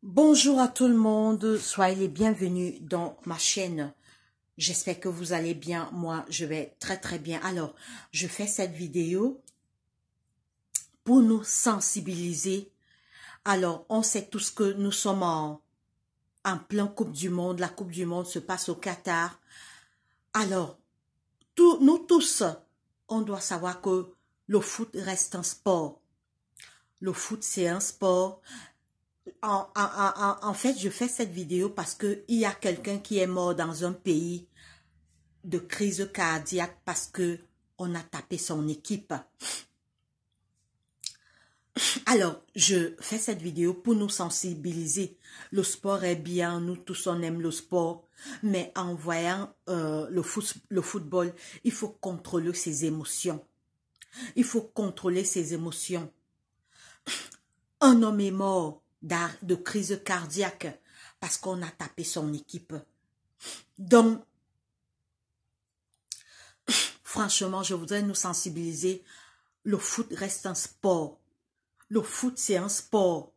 Bonjour à tout le monde, soyez les bienvenus dans ma chaîne. J'espère que vous allez bien, moi je vais très bien. Alors, je fais cette vidéo pour nous sensibiliser. Alors, on sait tous que nous sommes en plein Coupe du Monde, la Coupe du Monde se passe au Qatar. Alors, nous tous, on doit savoir que le foot reste un sport. Le foot c'est un sport. En fait, je fais cette vidéo parce qu'il y a quelqu'un qui est mort dans un pays de crise cardiaque parce que on a tapé son équipe. Alors, je fais cette vidéo pour nous sensibiliser. Le sport est bien, nous tous on aime le sport, mais en voyant le football, il faut contrôler ses émotions. Il faut contrôler ses émotions. Un homme est mort de crise cardiaque parce qu'on a tapé son équipe. Donc, franchement, je voudrais nous sensibiliser. Le foot reste un sport. Le foot, c'est un sport.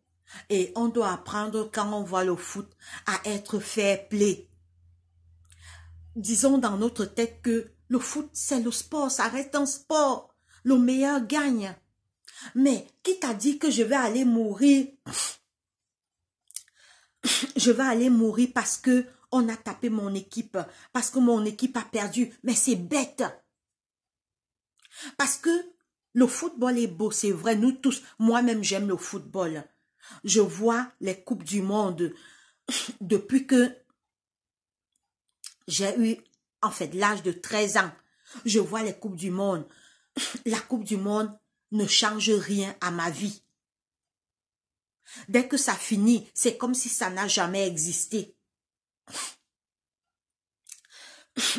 Et on doit apprendre, quand on voit le foot, à être fair play. Disons dans notre tête que le foot, c'est le sport, ça reste un sport. Le meilleur gagne. Mais qui t'a dit que je vais aller mourir? Je vais aller mourir parce que on a tapé mon équipe, parce que mon équipe a perdu. Mais c'est bête. Parce que le football est beau, c'est vrai, nous tous, moi-même j'aime le football. Je vois les Coupes du Monde depuis que j'ai eu, en fait, l'âge de 13 ans. Je vois les Coupes du Monde. La Coupe du Monde ne change rien à ma vie. Dès que ça finit, c'est comme si ça n'a jamais existé.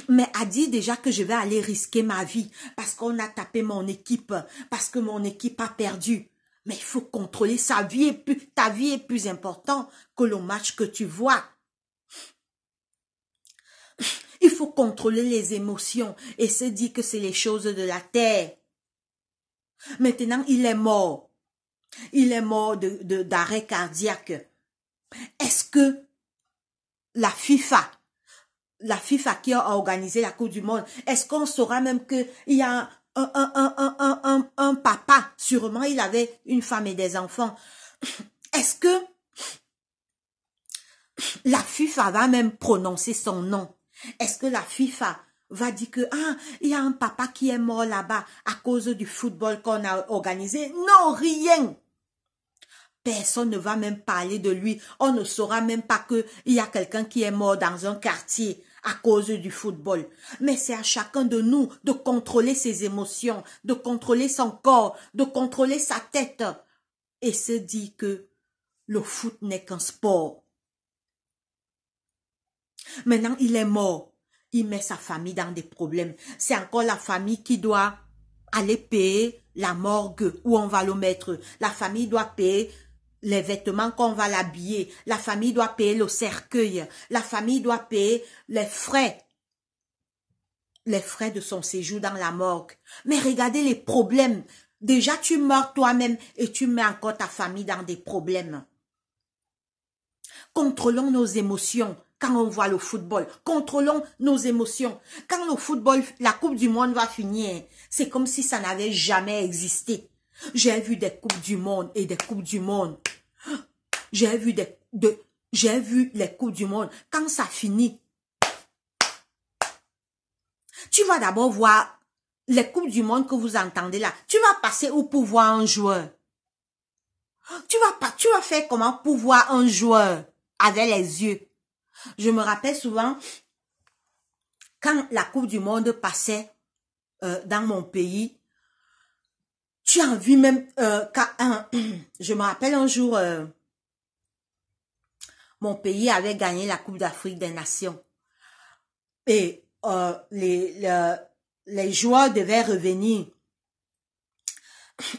Mais a dit déjà que je vais aller risquer ma vie parce qu'on a tapé mon équipe, parce que mon équipe a perdu. Mais il faut contrôler sa vie, ta vie est plus importante que le match que tu vois. Il faut contrôler les émotions et se dire que c'est les choses de la terre. Maintenant, il est mort. Il est mort d'arrêt cardiaque. Est-ce que la FIFA qui a organisé la Coupe du Monde, est-ce qu'on saura même qu'il y a un papa, sûrement il avait une femme et des enfants. Est-ce que la FIFA va même prononcer son nom? Est-ce que la FIFA va dire que il y a un papa qui est mort là-bas à cause du football qu'on a organisé? Non, rien. Personne ne va même parler de lui. On ne saura même pas qu'il y a quelqu'un qui est mort dans un quartier à cause du football. Mais c'est à chacun de nous de contrôler ses émotions, de contrôler son corps, de contrôler sa tête et se dire que le foot n'est qu'un sport. Maintenant, il est mort. Il met sa famille dans des problèmes. C'est encore la famille qui doit aller payer la morgue où on va le mettre. La famille doit payer les vêtements qu'on va l'habiller. La famille doit payer le cercueil. La famille doit payer les frais de son séjour dans la morgue. Mais regardez les problèmes. Déjà, tu meurs toi-même et tu mets encore ta famille dans des problèmes. Contrôlons nos émotions quand on voit le football. Contrôlons nos émotions. Quand le football, la Coupe du Monde va finir, c'est comme si ça n'avait jamais existé. J'ai vu des Coupes du Monde et des Coupes du Monde. J'ai vu les Coupes du Monde. Quand ça finit, tu vas d'abord voir les Coupes du Monde que vous entendez là. Tu vas passer où pour voir un joueur? Tu vas faire comment pour voir un joueur avec les yeux? Je me rappelle souvent, quand la Coupe du Monde passait dans mon pays, tu as vu même, je me rappelle un jour, mon pays avait gagné la Coupe d'Afrique des Nations. Et les joueurs devaient revenir.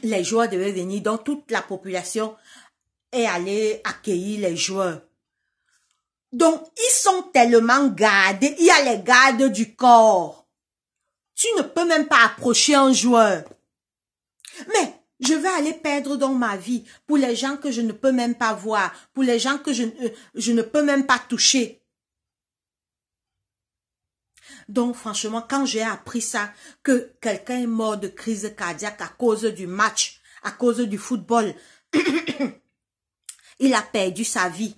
Les joueurs devaient venir, donc toute la population est allée accueillir les joueurs. Donc, ils sont tellement gardés, il y a les gardes du corps. Tu ne peux même pas approcher un joueur. Mais, Je vais aller perdre dans ma vie pour les gens que je ne peux même pas voir, pour les gens que je ne peux même pas toucher. Donc, franchement, quand j'ai appris ça, que quelqu'un est mort de crise cardiaque à cause du match, à cause du football, il a perdu sa vie.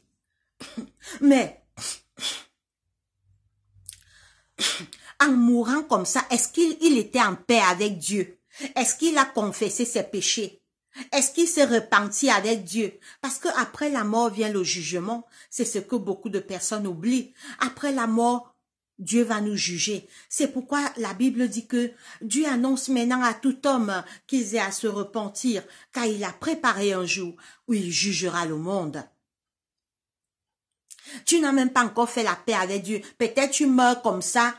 Mais, en mourant comme ça, est-ce qu'il était en paix avec Dieu? Est-ce qu'il a confessé ses péchés? Est-ce qu'il s'est repenti avec Dieu? Parce que après la mort vient le jugement. C'est ce que beaucoup de personnes oublient. Après la mort, Dieu va nous juger. C'est pourquoi la Bible dit que Dieu annonce maintenant à tout homme qu'il ait à se repentir, car il a préparé un jour où il jugera le monde. Tu n'as même pas encore fait la paix avec Dieu. Peut-être tu meurs comme ça.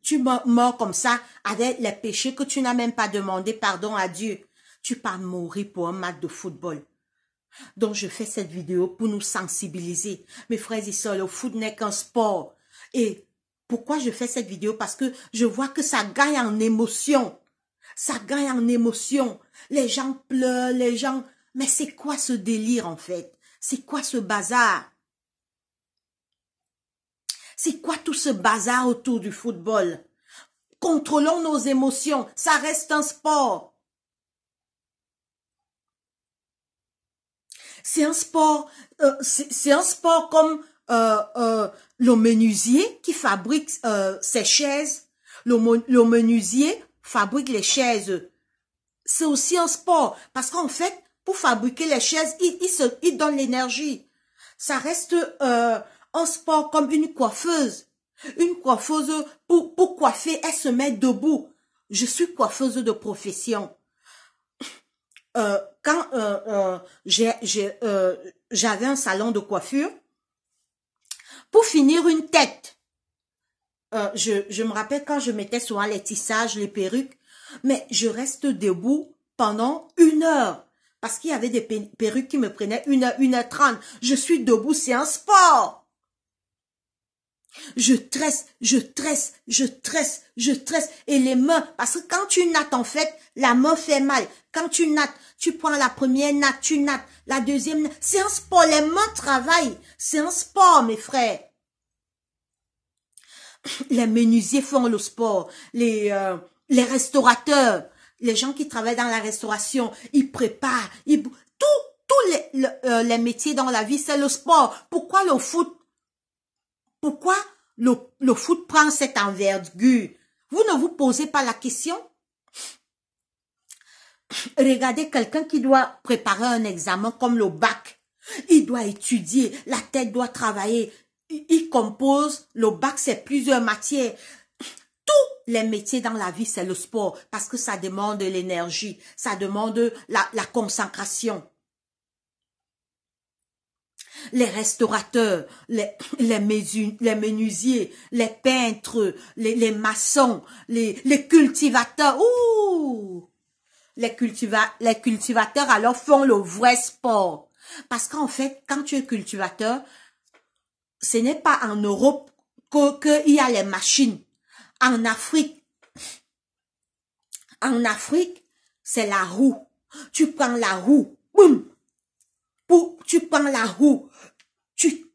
Tu meurs comme ça avec les péchés que tu n'as même pas demandé pardon à Dieu. Tu peux mourir pour un match de football. Donc, je fais cette vidéo pour nous sensibiliser. Mes frères et sœurs, le foot n'est qu'un sport. Et pourquoi je fais cette vidéo? Parce que je vois que ça gagne en émotion. Ça gagne en émotion. Les gens pleurent, les gens... Mais c'est quoi ce délire en fait? C'est quoi ce bazar? C'est quoi tout ce bazar autour du football? Contrôlons nos émotions. Ça reste un sport. C'est un sport comme le menuisier qui fabrique ses chaises. Le menuisier fabrique les chaises. C'est aussi un sport. Parce qu'en fait, pour fabriquer les chaises, il donne l'énergie. Ça reste un sport comme une coiffeuse. Une coiffeuse, pour coiffer, elle se met debout. Je suis coiffeuse de profession. Quand j'avais un salon de coiffure, pour finir une tête, je me rappelle quand je mettais souvent les tissages, les perruques, mais je reste debout pendant 1 heure, parce qu'il y avait des perruques qui me prenaient 1h30. Je suis debout, c'est un sport. Je tresse, et les mains, parce que quand tu nattes, en fait, la main fait mal. Quand tu nattes, tu prends la première natte, tu nattes, la deuxième natte. C'est un sport, les mains travaillent. C'est un sport, mes frères. Les menuisiers font le sport, les restaurateurs, les gens qui travaillent dans la restauration, ils préparent, tous les métiers dans la vie, c'est le sport. Pourquoi le foot? Pourquoi le foot prend cette envergure? Vous ne vous posez pas la question? Regardez quelqu'un qui doit préparer un examen comme le bac. Il doit étudier, la tête doit travailler. Il compose, le bac c'est plusieurs matières. Tous les métiers dans la vie c'est le sport parce que ça demande de l'énergie, ça demande la concentration. Les restaurateurs, les menuisiers, les peintres, les maçons, les cultivateurs. Ouh! Les cultivateurs alors font le vrai sport. Parce qu'en fait, quand tu es cultivateur, ce n'est pas en Europe qu'il y a les machines. En Afrique, c'est la roue. Tu prends la roue, boum! Tu prends la roue, tu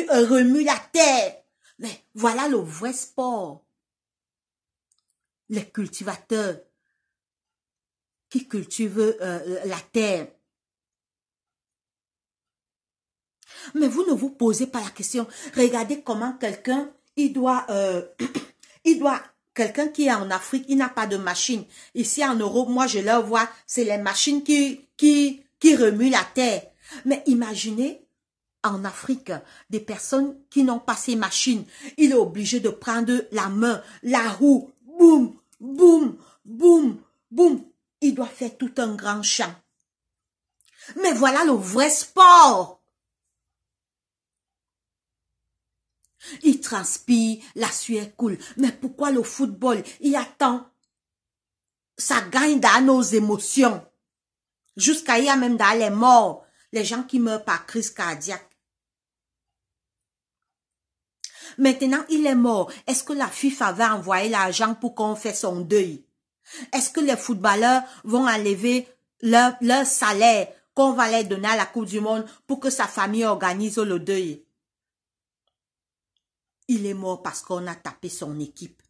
remues la terre. Mais voilà le vrai sport. Les cultivateurs qui cultivent la terre. Mais vous ne vous posez pas la question. Regardez comment quelqu'un, quelqu'un qui est en Afrique, il n'a pas de machine. Ici en Europe, moi je leur vois, c'est les machines qui remuent la terre. Mais imaginez, en Afrique, des personnes qui n'ont pas ces machines. Il est obligé de prendre la main, la roue, boum, boum, boum, boum. Il doit faire tout un grand champ. Mais voilà le vrai sport. Il transpire, la sueur coule. Mais pourquoi le football? Il attend. Ça gagne dans nos émotions. Jusqu'à il y a même dans les morts. Les gens qui meurent par crise cardiaque. Maintenant, il est mort. Est-ce que la FIFA va envoyer l'argent pour qu'on fasse son deuil? Est-ce que les footballeurs vont enlever leur salaire qu'on va leur donner à la Coupe du Monde pour que sa famille organise le deuil? Il est mort parce qu'on a tapé son équipe.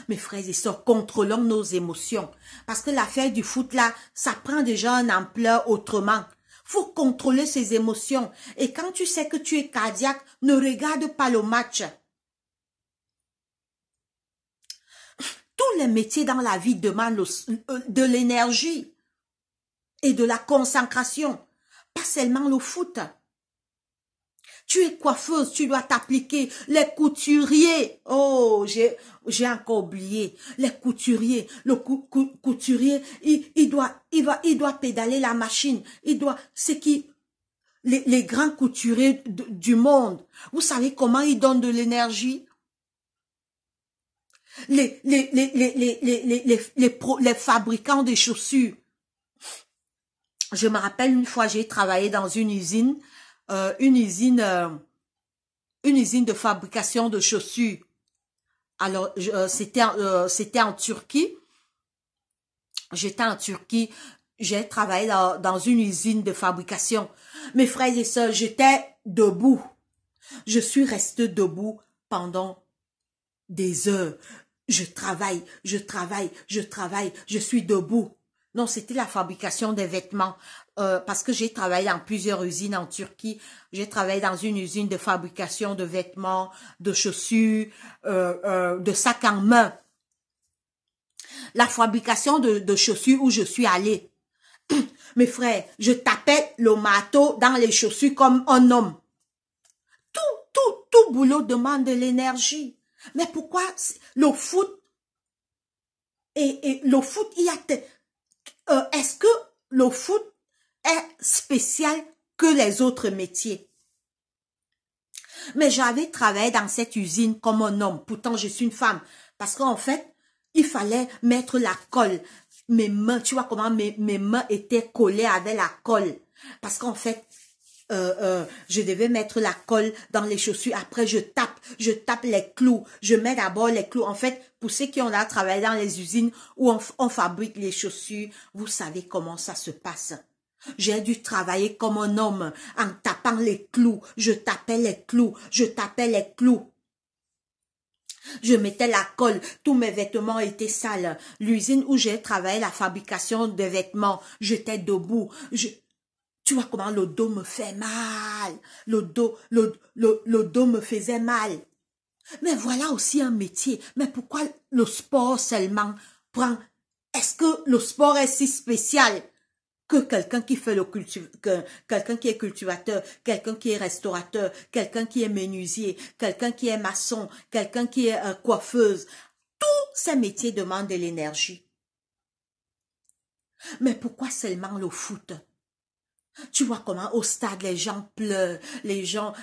Mes frères et sœurs, contrôlons nos émotions. Parce que l'affaire du foot là, ça prend déjà une ampleur autrement. Faut contrôler ses émotions. Et quand tu sais que tu es cardiaque, ne regarde pas le match. Tous les métiers dans la vie demandent de l'énergie et de la concentration. Pas seulement le foot. Tu es coiffeuse, tu dois t'appliquer. Les couturiers, oh, j'ai encore oublié. Les couturiers, le couturier, il doit pédaler la machine. C'est qui, les grands couturiers du monde. Vous savez comment ils donnent de l'énergie? Les fabricants de chaussures. Je me rappelle une fois, j'ai travaillé dans une usine de fabrication de chaussures. Alors, c'était en Turquie. J'étais en Turquie. J'ai travaillé dans une usine de fabrication. Mes frères et sœurs, j'étais debout. Je suis restée debout pendant des heures. Je travaille, je suis debout. Non, c'était la fabrication des vêtements. Parce que j'ai travaillé dans plusieurs usines en Turquie. J'ai travaillé dans une usine de fabrication de vêtements, de chaussures, de sacs en main. La fabrication de chaussures où je suis allée. Mes frères, je tapais le marteau dans les chaussures comme un homme. Tout boulot demande de l'énergie. Mais pourquoi le foot et le foot, est-ce que le foot est spécial que les autres métiers? Mais j'avais travaillé dans cette usine comme un homme. Pourtant, je suis une femme. Parce qu'en fait, il fallait mettre la colle. Mes mains, tu vois comment mes mains étaient collées avec la colle. Parce qu'en fait, je devais mettre la colle dans les chaussures. Après, je tape les clous. Je mets d'abord les clous. En fait, pour ceux qui ont là travaillé dans les usines où on fabrique les chaussures, vous savez comment ça se passe. J'ai dû travailler comme un homme en tapant les clous. Je tapais les clous. Je mettais la colle. Tous mes vêtements étaient sales. L'usine où j'ai travaillé la fabrication de vêtements, j'étais debout. Tu vois comment le dos me fait mal. Le dos me faisait mal. Mais voilà aussi un métier. Mais pourquoi le sport seulement prend... Est-ce que le sport est si spécial que quelqu'un qui fait quelqu'un qui est cultivateur, quelqu'un qui est restaurateur, quelqu'un qui est menuisier, quelqu'un qui est maçon, quelqu'un qui est coiffeuse? Tous ces métiers demandent de l'énergie. Mais pourquoi seulement le foot? Tu vois comment au stade les gens pleurent, les gens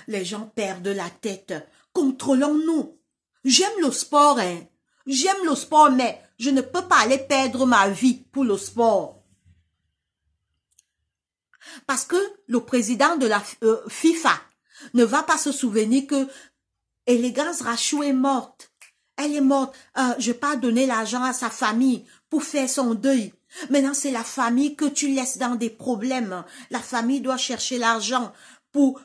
perdent la tête. Contrôlons-nous. J'aime le sport, hein. J'aime le sport, mais je ne peux pas aller perdre ma vie pour le sport. Parce que le président de la FIFA ne va pas se souvenir que Élégance Rachou est morte. Elle est morte. Je n'ai pas donné l'argent à sa famille pour faire son deuil. Maintenant, c'est la famille que tu laisses dans des problèmes. La famille doit chercher l'argent pour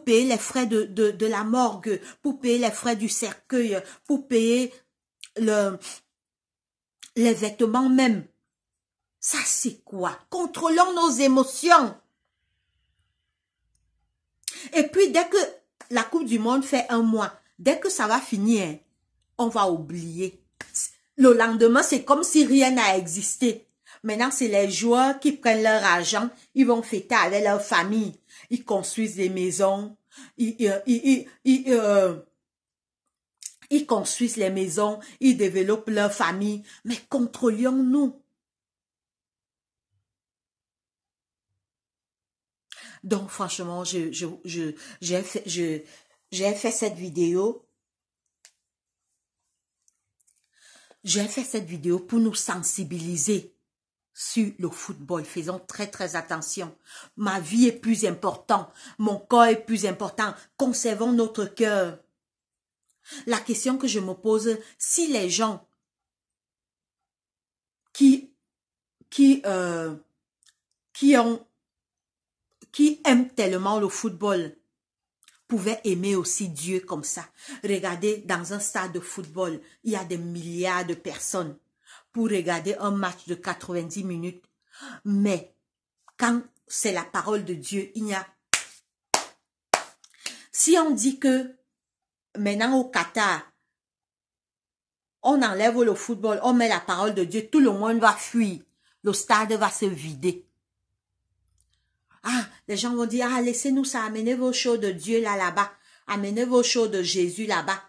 payer les frais de la morgue, pour payer les frais du cercueil, pour payer les vêtements même. Ça, c'est quoi? Contrôlons nos émotions. Et puis, dès que la Coupe du Monde fait un mois, dès que ça va finir, on va oublier. Le lendemain, c'est comme si rien n'a existé. Maintenant, c'est les joueurs qui prennent leur argent, ils vont fêter avec leur famille. Ils construisent des maisons, ils construisent les maisons, ils développent leur famille. Mais contrôlions-nous. Donc, franchement, j'ai fait cette vidéo. J'ai fait cette vidéo pour nous sensibiliser sur le football. Faisons très, très attention. Ma vie est plus importante. Mon corps est plus important. Conservons notre cœur. La question que je me pose, si les gens qui aiment tellement le football pouvaient aimer aussi Dieu comme ça. Regardez, dans un stade de football, il y a des milliards de personnes pour regarder un match de 90 minutes. Mais quand c'est la parole de Dieu, il y a... Si on dit que maintenant au Qatar, on enlève le football, on met la parole de Dieu, tout le monde va fuir. Le stade va se vider. Ah, les gens vont dire, ah, laissez-nous ça, amenez vos choses de Dieu là-bas. Amenez vos choses de Jésus là-bas.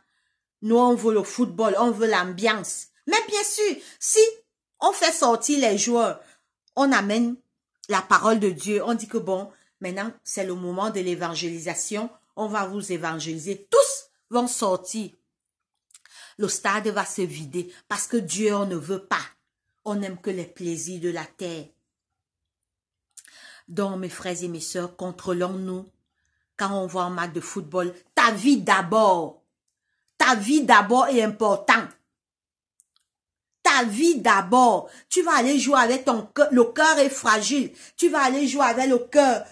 Nous, on veut le football, on veut l'ambiance. Mais bien sûr, si on fait sortir les joueurs, on amène la parole de Dieu, on dit que bon, maintenant, c'est le moment de l'évangélisation, on va vous évangéliser. Tous vont sortir. Le stade va se vider parce que Dieu, on ne veut pas. On n'aime que les plaisirs de la terre. Donc, mes frères et mes sœurs, contrôlons-nous. Quand on voit un match de football, ta vie d'abord. Ta vie d'abord est importante. Ta vie d'abord. Tu vas aller jouer avec ton cœur. Le cœur est fragile. Tu vas aller jouer avec le cœur.